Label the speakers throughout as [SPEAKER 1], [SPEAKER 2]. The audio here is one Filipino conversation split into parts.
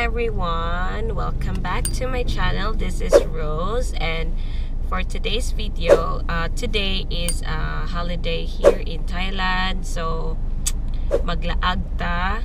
[SPEAKER 1] everyone, welcome back to my channel. This is Rose, and for today's video, today is a holiday here in Thailand. So maglaag ta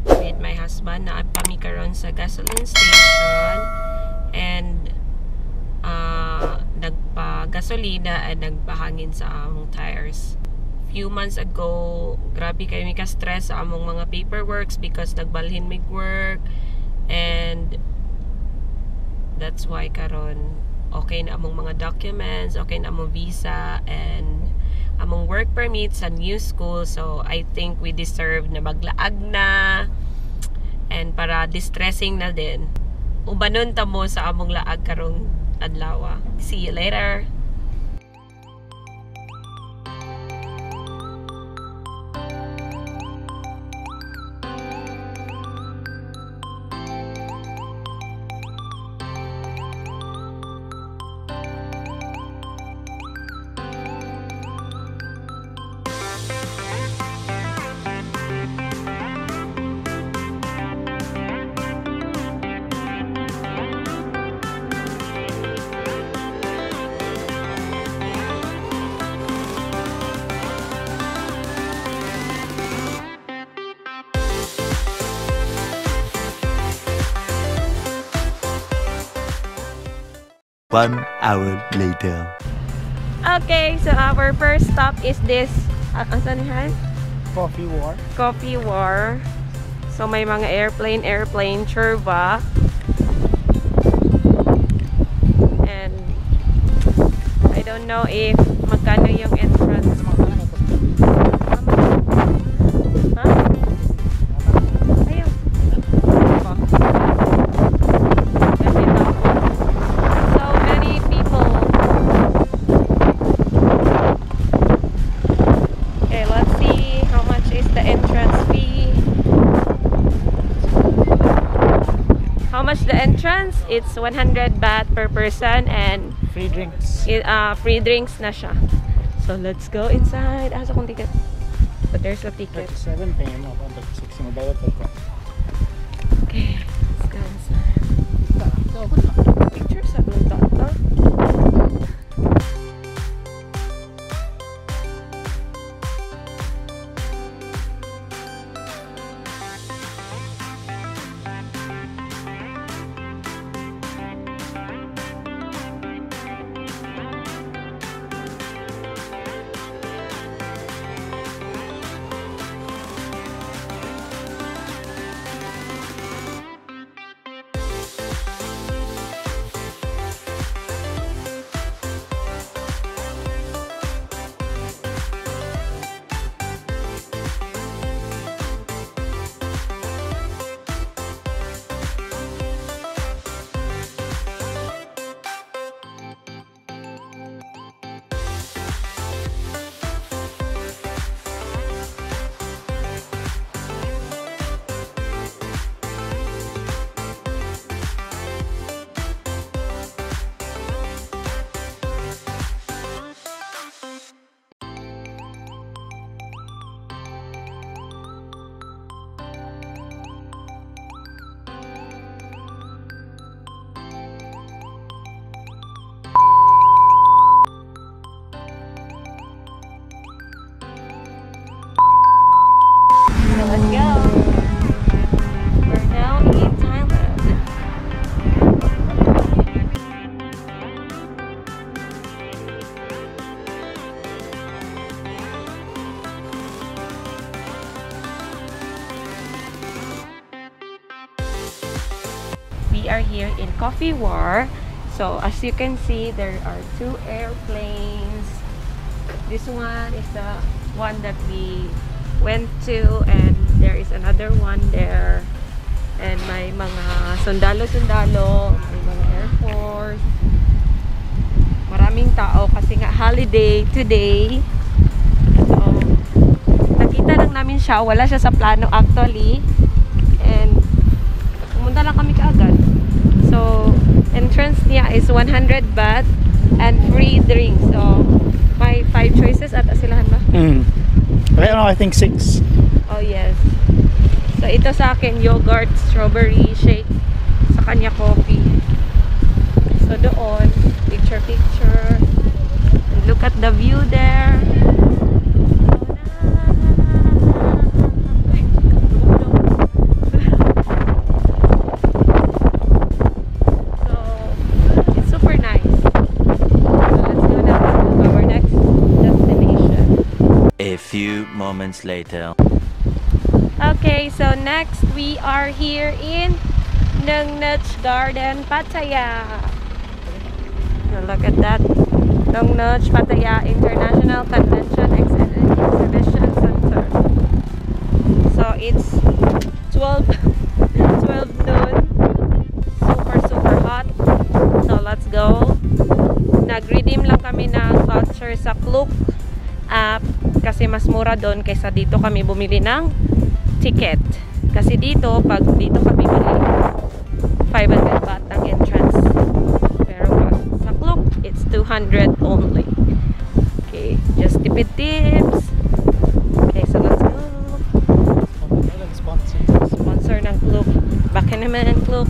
[SPEAKER 1] with my husband na kami karon sa gasoline station, and nagpa-gasolina at nagpahangin sa among tires. Few months ago, grabe kami ka-stress sa among mga paperworks because nagbalhin mig work, and that's why karon okay na among mga documents, okay na among visa and among work permit sa new school. So I think we deserve na maglaag na, and para distressing na din, ubanon ta mo sa among laag karong adlaw. See you later.
[SPEAKER 2] One hour later.
[SPEAKER 1] Okay, so our first stop is this. Asan yan?
[SPEAKER 3] Coffee War.
[SPEAKER 1] Coffee War. So may mga airplane churba. And I don't know if magkano yung entrance. Huh? Ayun. So many people. Okay, let's see how much is the entrance fee. How much the entrance? It's 100 baht per person, and
[SPEAKER 3] Free drinks.
[SPEAKER 1] free drinks na siya. So let's go inside. Asa kong ticket? But there's a ticket.
[SPEAKER 3] 37 PM ako. 60 mabaya ko.
[SPEAKER 1] Okay, let's go inside. Pictures of the doctor. Let's go. We're now in Thailand. We are here in Coffee War. So as you can see, there are two airplanes. This one is the one that we went to, and there is another one there, and may mga sundalo, may mga Air Force, maraming tao kasi nga holiday today. So nakita lang namin siya, wala siya sa plano actually, and pumunta lang kami kaagad. So entrance niya is 100 baht and free drinks. So may 5 choices at asilahan ba?
[SPEAKER 3] Right now I think 6.
[SPEAKER 1] Oh yes. So ito sa akin, yogurt, strawberry shake. Sa kanya, coffee. So doon, picture. And look at the view there. So it's super nice. So let's go now to our next destination.
[SPEAKER 2] A few moments later.
[SPEAKER 1] Okay, so next we are here in Nongnooch Garden, Pattaya. So look at that. Nongnooch, Pattaya International Convention Exhibition Center. So it's 12 noon. Super hot. So let's go. Nag-redeem lang kami ng voucher sa Klook app kasi mas mura doon kaysa dito kami bumili ng ticket. Kasi dito, pag dito ka bibili, 500 baht ang entrance. Pero pag sa Klook, it's 200 only. Okay, just tipid tips. Okay, so let's go. Sponsor ng Klook. Baka naman Klook.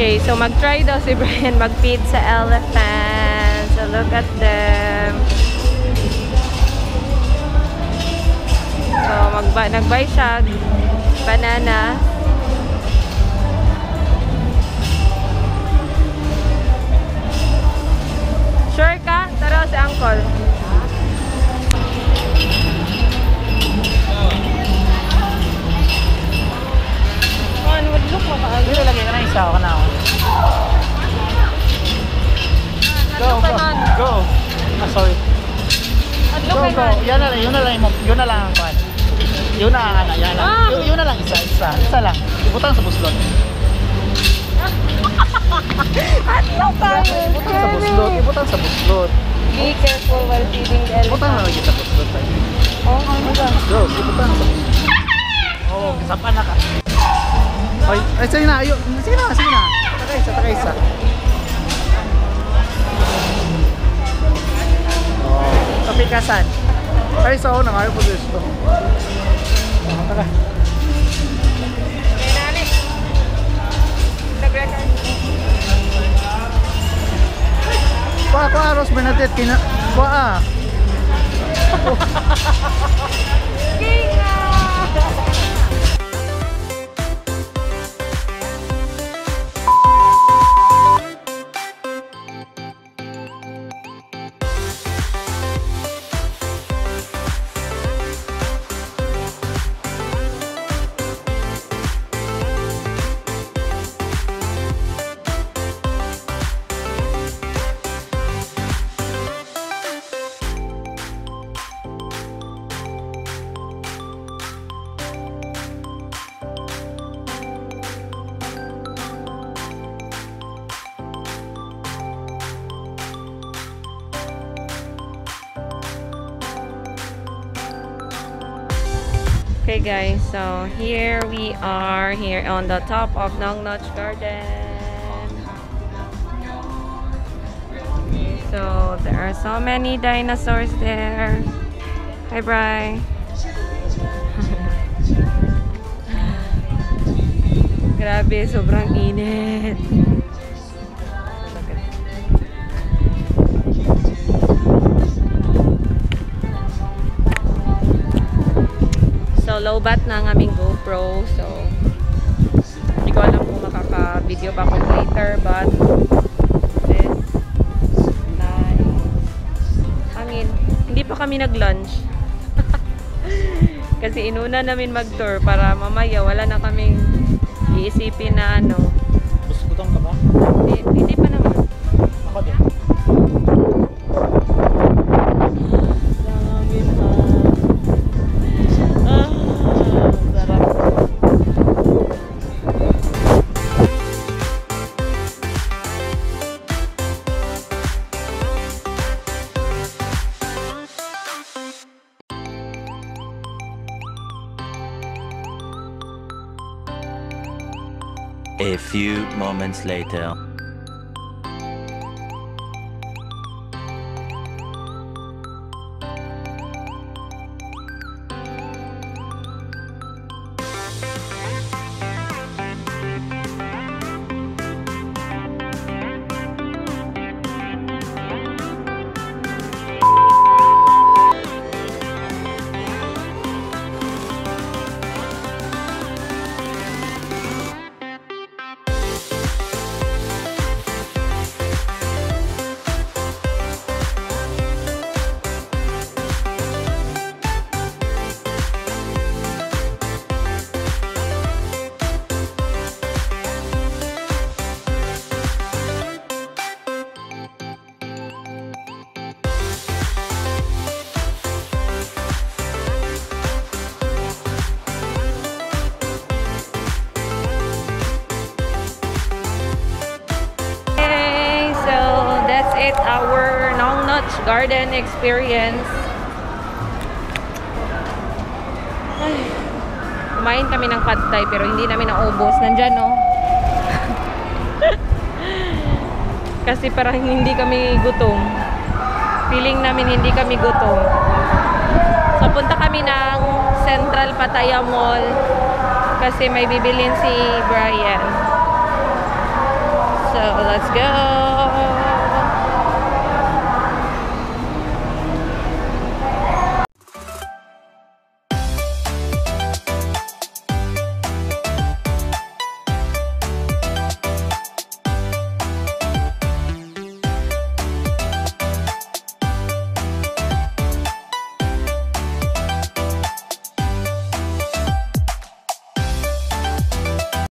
[SPEAKER 1] Okay, so mag-try daw si Brian mag-feed sa elephant. So look at them. So nag-buy siya banana. Sure ka? Tara si Uncle. Look mo ka.
[SPEAKER 3] Dito lagay ka na isa. Ako na ako. Go, go. Go. Ah, sorry. Go, go. Yan na lang. Yun na lang ang kwan. Yun na yan lang. Yun na lang isa. Isa lang. Ibutang sa buslot. Ibutang sa buslot.
[SPEAKER 1] Be careful while feeding the elephant.
[SPEAKER 3] Ibutang na lagi sa buslot.
[SPEAKER 1] Oh, ano ba?
[SPEAKER 3] Go, ibutang sa buslot. Oh, kasapan na ka. Ay, sige na. Sige na. Takay isa. Oh, kapikasan. Ay, sa una, ayaw po gusto. Oh, taka.
[SPEAKER 1] Okay, nani. Nag-record.
[SPEAKER 3] Kuha, Rose Bernadette. Kuha.
[SPEAKER 1] Kinga! Okay guys, so here we are here on the top of Nongnooch Garden. Okay, so there are so many dinosaurs there. Hi Bri. Grabe, sobrang init. So, low-bat na ang aming GoPro. So, hindi ko alam kung makaka-video pa ako later. But, this nice. Hangin. Hindi pa kami nag-lunch. Kasi inuna namin mag-tour para mamaya wala na kaming iisipin na ano.
[SPEAKER 3] Busbutong ka ba?
[SPEAKER 1] Hindi pa naman.
[SPEAKER 3] Ako din.
[SPEAKER 2] A few moments later.
[SPEAKER 1] Our Nongnooch garden experience. Ay, kumain kami ng PATTAY pero hindi namin naubos. Nandyan, no? Kasi parang hindi kami gutom. Feeling namin hindi kami gutom. So, punta kami ng Central PATTAYA Mall kasi may bibilin si Brian. let's go.